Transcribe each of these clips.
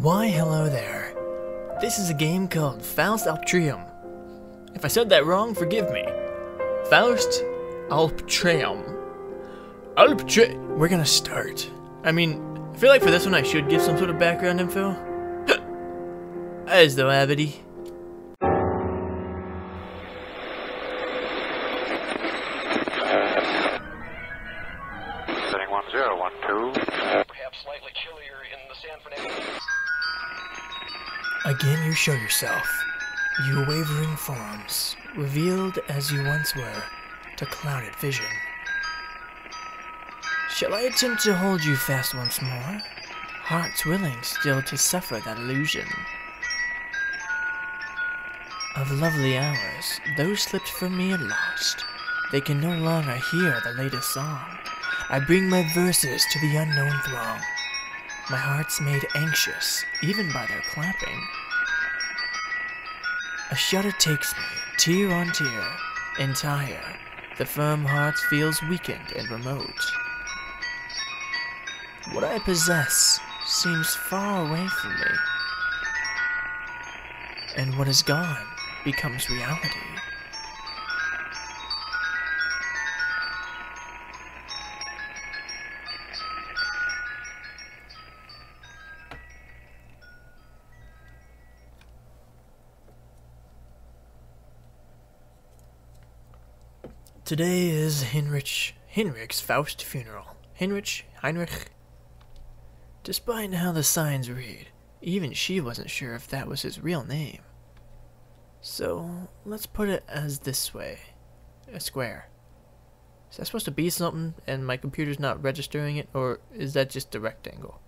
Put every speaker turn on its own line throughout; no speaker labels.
Why, hello there. This is a game called Fausts Alptraum. If I said that wrong, forgive me. Fausts Alptraum. We're gonna start. I feel like for this one I should give some sort of background info. As though, Abity.
Setting 1012.
Perhaps slightly chillier in the San Fernando.
Again you show yourself, you wavering forms, revealed as you once were, to clouded vision. Shall I attempt to hold you fast once more? Hearts willing still to suffer that illusion. Of lovely hours, those slipped from me are lost. They can no longer hear the latest song. I bring my verses to the unknown throng. My heart's made anxious, even by their clapping. A shudder takes me, tear on tear, entire. The firm heart feels weakened and remote. What I possess seems far away from me. And what is gone becomes reality. Today is Heinrich's Faust funeral. Heinrich. Despite how the signs read, even she wasn't sure if that was his real name. So, let's put it as this way. A square. Is that supposed to be something and my computer's not registering it, or is that just a rectangle?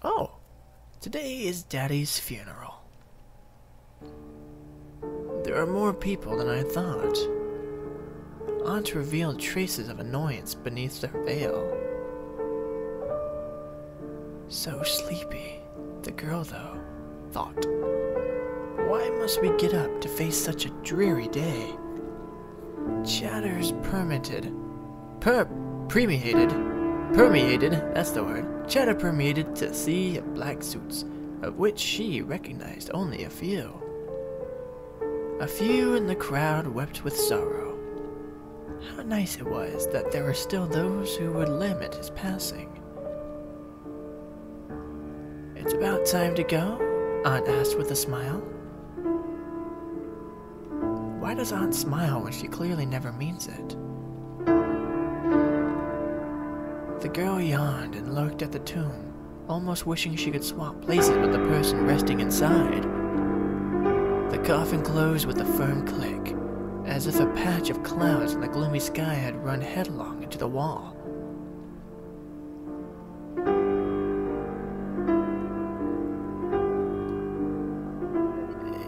Oh! Today is Daddy's funeral. There are more people than I thought. Aunt revealed traces of annoyance beneath their veil. So sleepy, the girl, though, thought. Why must we get up to face such a dreary day? Chatters permeated, that's the word. Chatter permeated the sea of black suits, of which she recognized only a few. A few in the crowd wept with sorrow. How nice it was that there were still those who would lament his passing. It's about time to go? Aunt asked with a smile. Why does Aunt smile when she clearly never means it? The girl yawned and looked at the tomb, almost wishing she could swap places with the person resting inside. The coffin closed with a firm click, as if a patch of clouds in the gloomy sky had run headlong into the wall.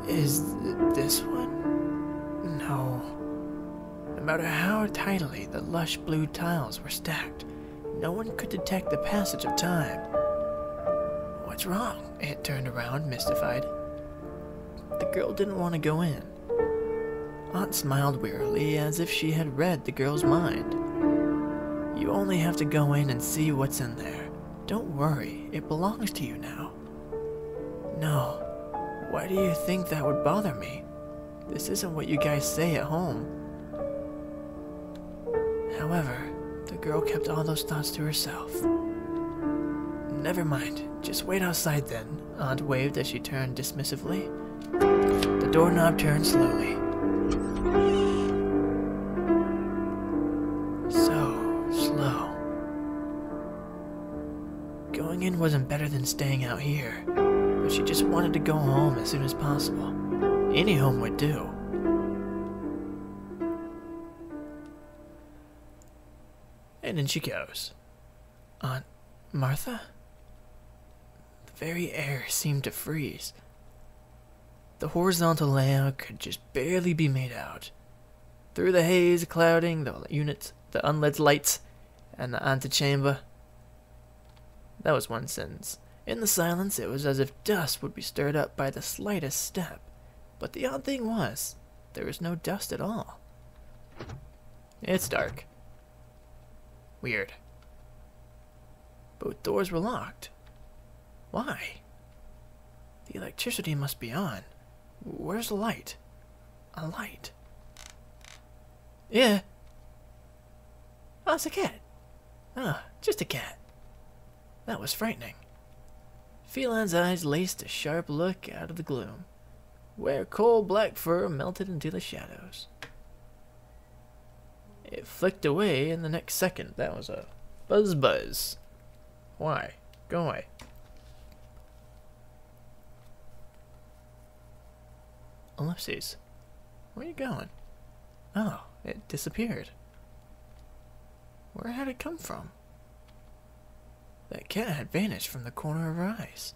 Is this one? No. No matter how tidily the lush blue tiles were stacked, no one could detect the passage of time. What's wrong? Aunt turned around, mystified. The girl didn't want to go in. Aunt smiled wearily, as if she had read the girl's mind. You only have to go in and see what's in there. Don't worry, it belongs to you now. No. Why do you think that would bother me? This isn't what you guys say at home. However, the girl kept all those thoughts to herself. Never mind, just wait outside then, Aunt waved as she turned dismissively. The doorknob turned slowly. So slow. Going in wasn't better than staying out here. But she just wanted to go home as soon as possible. Any home would do. And in she goes. Aunt Martha? The very air seemed to freeze. The horizontal layout could just barely be made out. Through the haze clouding the units, the unlit lights, and the antechamber. That was one sentence. In the silence, it was as if dust would be stirred up by the slightest step. But the odd thing was, there was no dust at all. It's dark. Weird. Both doors were locked. Why? The electricity must be on. Where's the light? A light. Yeah. Oh, it's a cat. Ah, just a cat. That was frightening. Feline's eyes laced a sharp look out of the gloom, where coal-black fur melted into the shadows. It flicked away in the next second. That was a buzz. Why? Go away. Ellipses. Where are you going? Oh, it disappeared. Where had it come from? That cat had vanished from the corner of her eyes.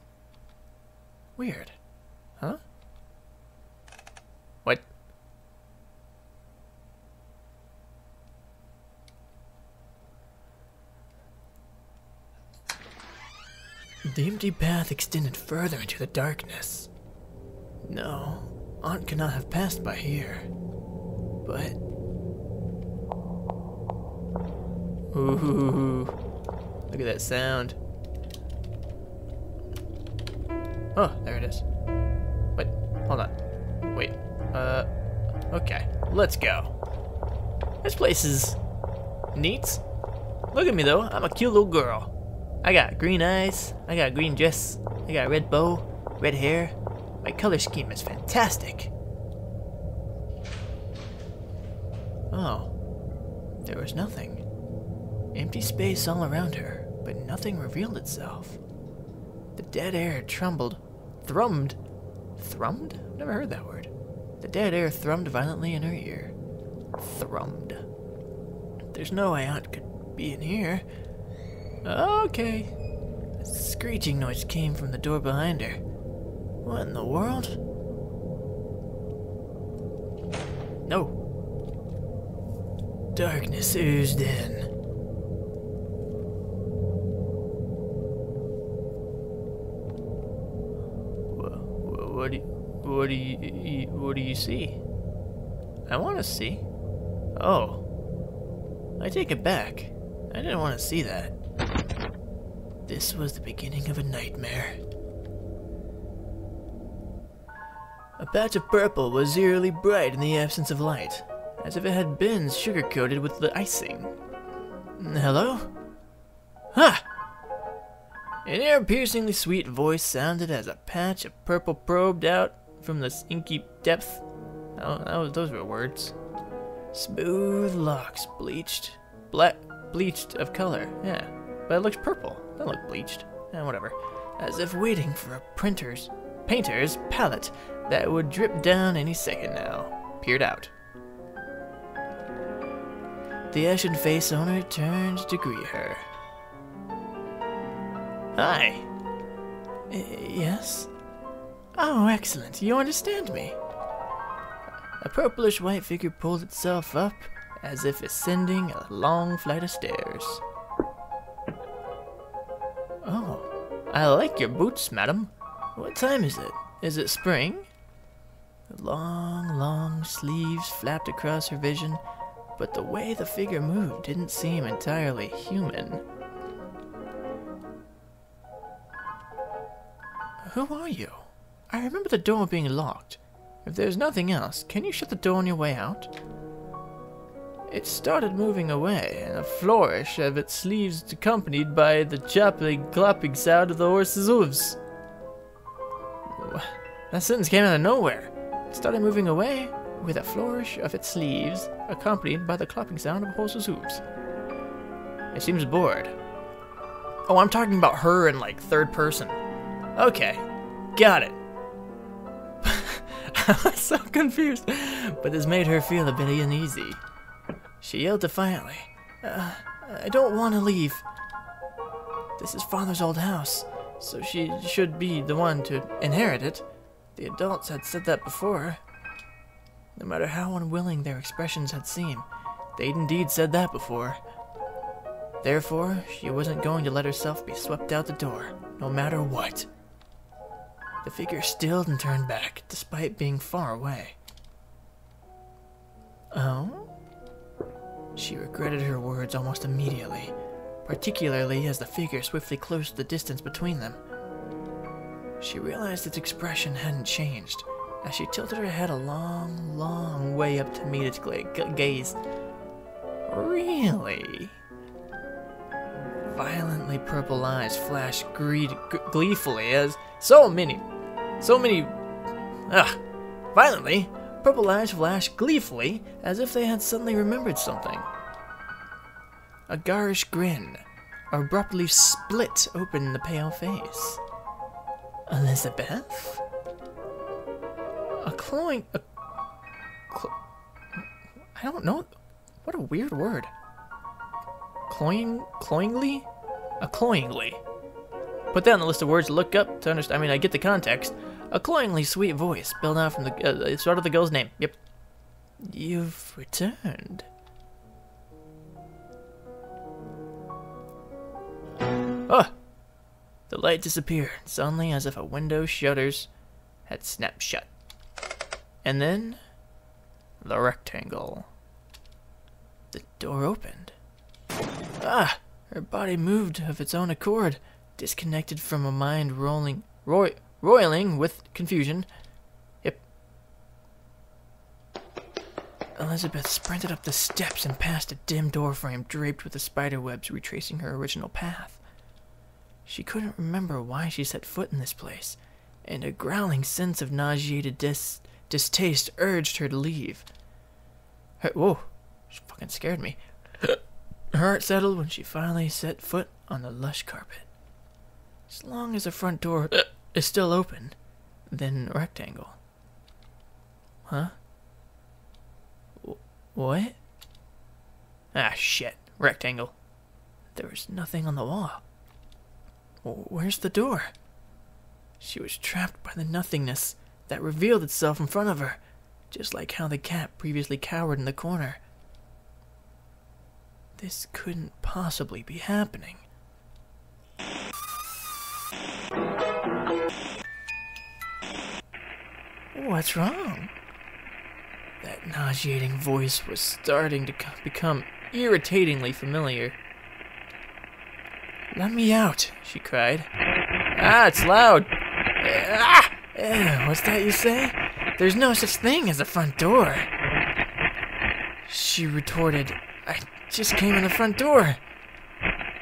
Weird. Huh? What? The empty path extended further into the darkness. No, Aunt could not have passed by here. But... Ooh, look at that sound. Oh, there it is. Wait, hold on. Wait, okay, let's go. This place is neat. Look at me though, I'm a cute little girl. I got green eyes, I got a green dress, I got a red bow, red hair. My color scheme is fantastic. Oh, there was nothing. Empty space all around her, but nothing revealed itself. The dead air thrummed? Thrummed? Never heard that word. The dead air thrummed violently in her ear. Thrummed. There's no way Aunt could be in here. Okay. A screeching noise came from the door behind her. What in the world? No. Darkness oozed in. What do you see? I want to see. Oh. I take it back. I didn't want to see that. This was the beginning of a nightmare. A patch of purple was eerily bright in the absence of light, as if it had been sugar-coated with the icing. Hello? Ha! An ear-piercingly sweet voice sounded as a patch of purple probed out from the inky depth. Oh, those were words. Smooth locks, bleached of color. Yeah, but it looks purple. That looked bleached. Whatever. As if waiting for a painter's palette that would drip down any second now. Peered out. The ashen face owner turned to greet her. Hi. Yes? Oh, excellent. You understand me. A purplish white figure pulled itself up as if ascending a long flight of stairs. Oh, I like your boots, madam. What time is it? Is it spring? The long sleeves flapped across her vision, but the way the figure moved didn't seem entirely human. Who are you? I remember the door being locked. If there's nothing else, can you shut the door on your way out? It started moving away, and a flourish of its sleeves accompanied by the chopping, clopping sound of the horse's hooves. That sentence came out of nowhere. It started moving away with a flourish of its sleeves accompanied by the clopping sound of a horse's hooves. It seems bored. Oh, I'm talking about her in like third person. Okay, got it. I was so confused, but this made her feel a bit uneasy. She yelled defiantly, I don't want to leave. This is Father's old house, so she should be the one to inherit it. The adults had said that before. No matter how unwilling their expressions had seemed, they'd indeed said that before. Therefore, she wasn't going to let herself be swept out the door, no matter what. The figure stilled and turned back, despite being far away. Oh? She regretted her words almost immediately, particularly as the figure swiftly closed the distance between them. She realized its expression hadn't changed as she tilted her head a long, long way up to meet its gaze. Really? Violently purple eyes flashed gleefully as violently purple eyes flashed gleefully as if they had suddenly remembered something. A garish grin abruptly split open the pale face. Elizabeth? I don't know. What a weird word. Cloyingly? A cloyingly. Put that on the list of words to look up to understand. I mean, I get the context. A cloyingly sweet voice spelled out from the start of the girl's name. Yep. You've returned. Oh! The light disappeared suddenly as if a window's shutters had snapped shut. And then, the rectangle. The door opened. Ah! Her body moved of its own accord, disconnected from a mind roiling with confusion. Yep. Elizabeth sprinted up the steps and past a dim doorframe draped with the spiderwebs retracing her original path. She couldn't remember why she set foot in this place, and a growling sense of nauseated distaste urged her to leave. Whoa, she fucking scared me. Her heart settled when she finally set foot on the lush carpet. As long as the front door is still open, then rectangle. Huh? What? Ah, shit. Rectangle. There was nothing on the wall. Where's the door? She was trapped by the nothingness that revealed itself in front of her, just like how the cat previously cowered in the corner. This couldn't possibly be happening. What's wrong? That nauseating voice was starting to become irritatingly familiar. Let me out, she cried. Ah, it's loud. What's that you say? There's no such thing as a front door. She retorted. I just came in the front door.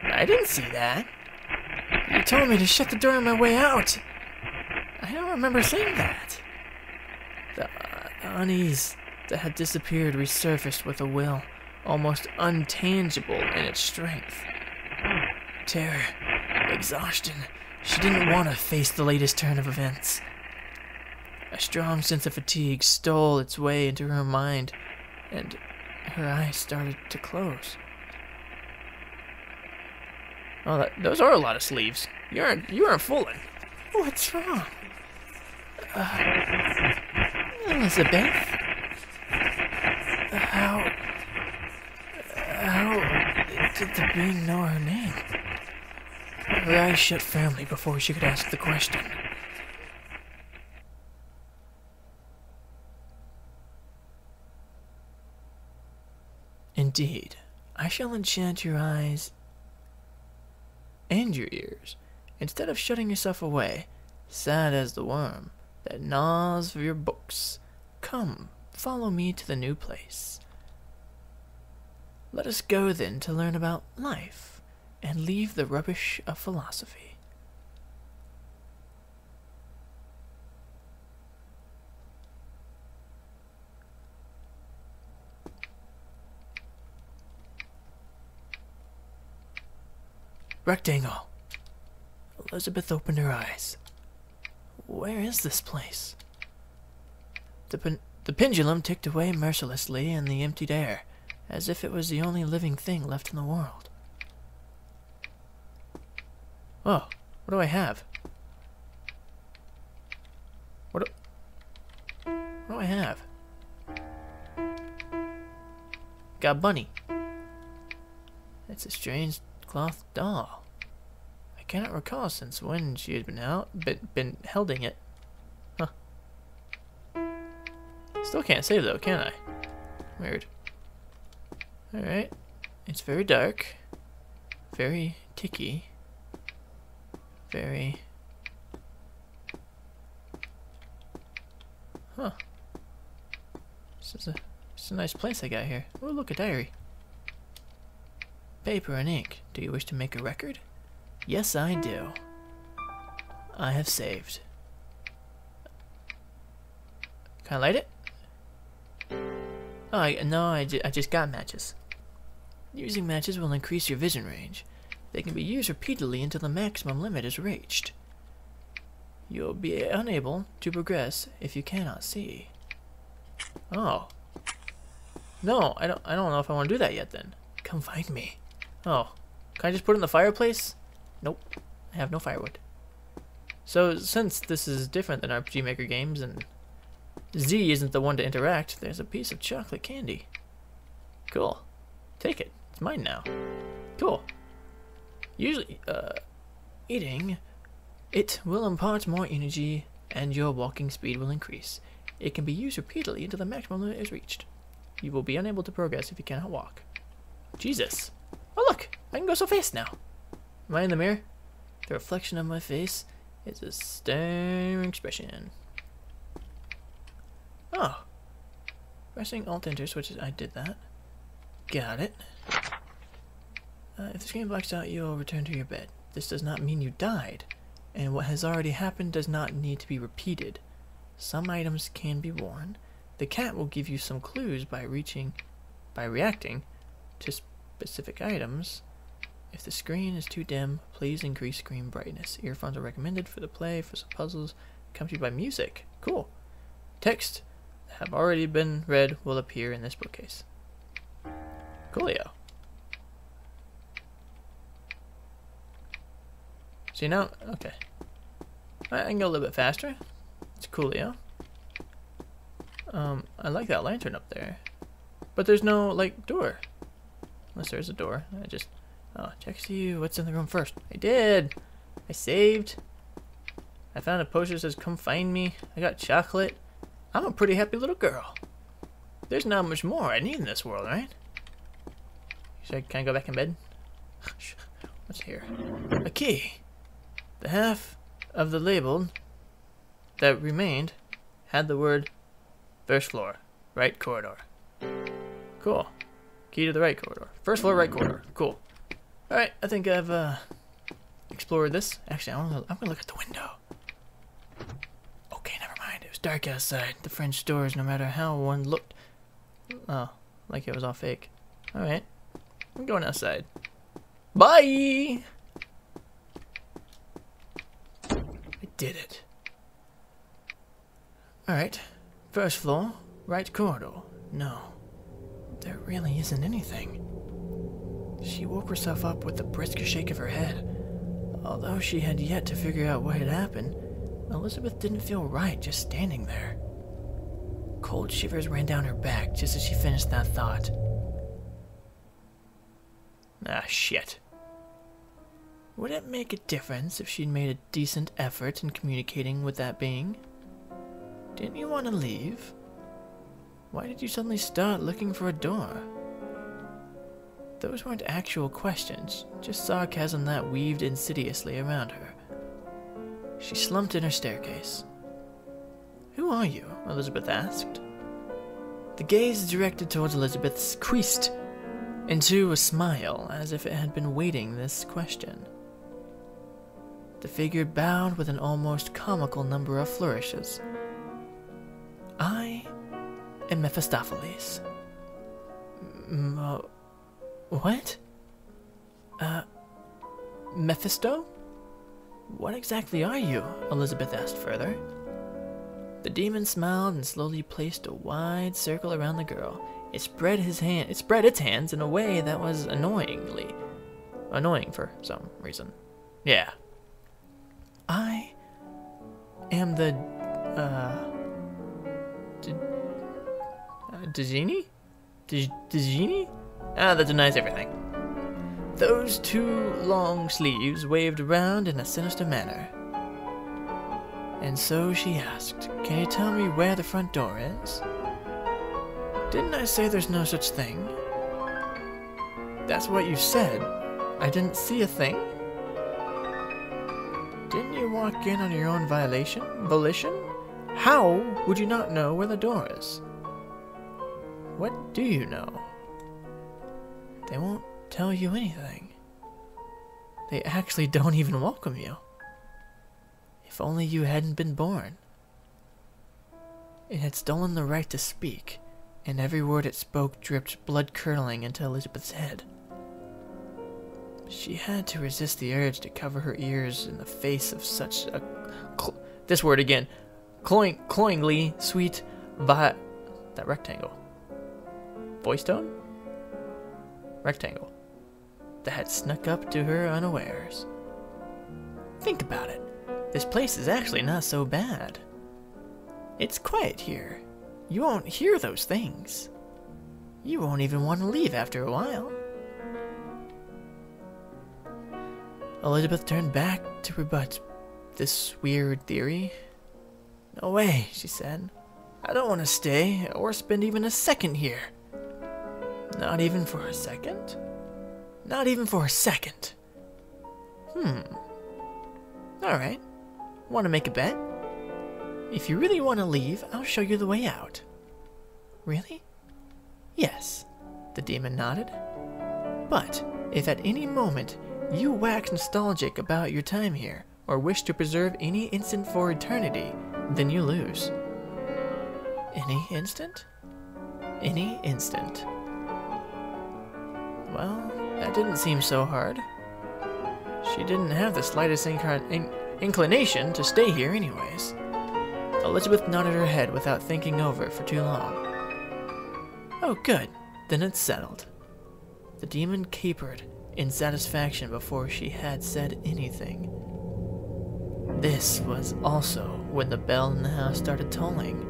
I didn't see that. You told me to shut the door on my way out. I don't remember saying that. The unease that had disappeared resurfaced with a will, almost untangible in its strength. Terror, exhaustion. She didn't want to face the latest turn of events. A strong sense of fatigue stole its way into her mind, and her eyes started to close. Oh, those are a lot of sleeves. You aren't fooling. What's wrong? Elizabeth? How did the being know her name? Her eyes shut firmly before she could ask the question. Indeed, I shall enchant your eyes and your ears, instead of shutting yourself away, sad as the worm that gnaws for your books. Come, follow me to the new place. Let us go then to learn about life, and leave the rubbish of philosophy. Rectangle. Elizabeth opened her eyes. Where is this place? The pendulum ticked away mercilessly in the emptied air, as if it was the only living thing left in the world. Oh, what do I have? What do I have? Got a bunny. It's a strange cloth doll. I cannot recall since when she had been holding it. Huh. Still can't save though, can I? Weird. Alright. It's very dark. Very ticky. Very It's a nice place I got here. Oh, look, a diary. Paper and ink. Do you wish to make a record? Yes, I do. I have saved. Can I light it? Oh, no, I just got matches. Using matches will increase your vision range. They can be used repeatedly until the maximum limit is reached. You'll be unable to progress if you cannot see. Oh. No, I don't know if I want to do that yet then. Come find me. Oh. Can I just put it in the fireplace? Nope. I have no firewood. So since this is different than RPG Maker games and Z isn't the one to interact, there's a piece of chocolate candy. Cool. Take it. It's mine now. Cool. Usually, eating it will impart more energy and your walking speed will increase. It can be used repeatedly until the maximum limit is reached. You will be unable to progress if you cannot walk. Jesus. Oh look! I can go so fast now. Am I in the mirror? The reflection of my face is a staring expression. Oh. Pressing Alt-Enter switches. I did that. Got it. If the screen blacks out, you'll return to your bed. This does not mean you died, and what has already happened does not need to be repeated. Some items can be worn. The cat will give you some clues by reacting to specific items. If the screen is too dim, please increase screen brightness. Earphones are recommended for the play, for some puzzles, accompanied by music. Cool. Text that have already been read will appear in this bookcase. Coolio. See now? Okay. I can go a little bit faster. It's coolio. I like that lantern up there. But there's no, like, door. Unless there's a door. Oh, check to you. What's in the room first? I did. I saved. I found a poster that says, come find me. I got chocolate. I'm a pretty happy little girl. There's not much more I need in this world, right? Can I go back in bed? What's here? A key. The half of the label that remained had the word first floor, right corridor. Cool. Key to the right corridor. First floor, right corridor. Cool. Alright, I think I've explored this. Actually, I'm gonna look at the window. Okay, never mind. It was dark outside. The French doors, no matter how one looked. Oh, like it was all fake. Alright. I'm going outside. Bye! I did it. Alright. First floor, right corridor. No. There really isn't anything. She woke herself up with a brisk shake of her head. Although she had yet to figure out what had happened, Elizabeth didn't feel right just standing there. Cold shivers ran down her back just as she finished that thought. Ah, shit. Would it make a difference if she'd made a decent effort in communicating with that being? Didn't you want to leave? Why did you suddenly start looking for a door? Those weren't actual questions, just sarcasm that weaved insidiously around her. She slumped in her staircase. Who are you? Elizabeth asked. The gaze directed towards Elizabeth's creased into a smile, as if it had been waiting this question. The figure bowed with an almost comical number of flourishes. I am Mephistopheles. What? Mephisto? What exactly are you? Elizabeth asked further. The demon smiled and slowly placed a wide circle around the girl. It spread its hands in a way that was annoying for some reason. Yeah. I am the Djinni? Djinni? Ah, that denies everything. Those two long sleeves waved around in a sinister manner. And so she asked, "Can you tell me where the front door is?" Didn't I say there's no such thing? That's what you said. I didn't see a thing. Didn't you walk in on your own volition? How would you not know where the door is? What do you know? They won't tell you anything. They actually don't even welcome you. If only you hadn't been born. It had stolen the right to speak, and every word it spoke dripped blood-curdling into Elizabeth's head. She had to resist the urge to cover her ears in the face of such a... this word again. Cloyingly sweet that rectangle. Voice tone? Rectangle. That had snuck up to her unawares. Think about it. This place is actually not so bad. It's quiet here. You won't hear those things. You won't even want to leave after a while. Elizabeth turned back to rebut this weird theory. No way, she said. I don't want to stay or spend even a second here. Not even for a second? Not even for a second. Alright. Want to make a bet? If you really want to leave, I'll show you the way out. Really? Yes, the demon nodded. But if at any moment you wax nostalgic about your time here, or wish to preserve any instant for eternity, then you lose. Any instant? Any instant. Well, that didn't seem so hard. She didn't have the slightest inclination to stay here anyways. Elizabeth nodded her head without thinking over it for too long. Oh, good. Then it's settled. The demon capered in satisfaction before she had said anything. This was also when the bell in the house started tolling.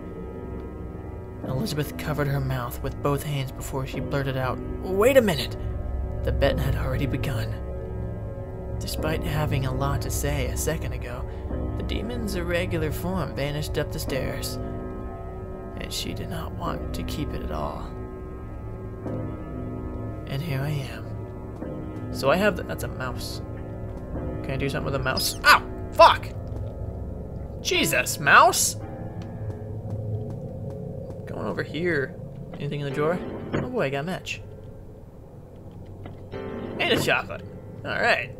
Elizabeth covered her mouth with both hands before she blurted out, "Wait a minute!" The bet had already begun. Despite having a lot to say a second ago, the demon's irregular form vanished up the stairs, and she did not want to keep it at all. And here I am. So I have that's a mouse. Can I do something with a mouse? Ow! Fuck! Jesus, mouse! Going over here. Anything in the drawer? Oh boy, I got a match. And a chocolate. Alright.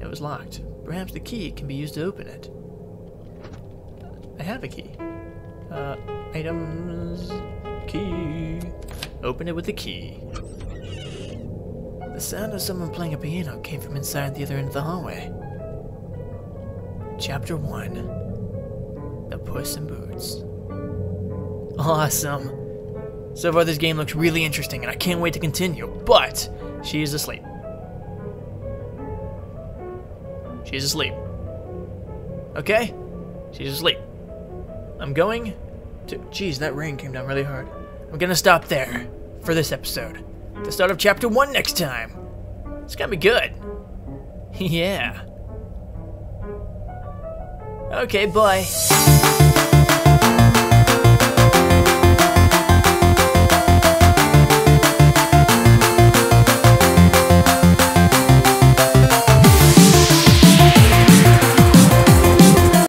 It was locked. Perhaps the key can be used to open it. I have a key. Items. Key. Open it with the key. The sound of someone playing a piano came from inside the other end of the hallway. Chapter 1. The Puss in Boots. Awesome. So far this game looks really interesting and I can't wait to continue, but she is asleep. She's asleep. Okay? She's asleep. I'm going to... Jeez, that rain came down really hard. I'm gonna stop there for this episode. The start of Chapter 1 next time. It's gonna be good. Yeah. Okay, bye.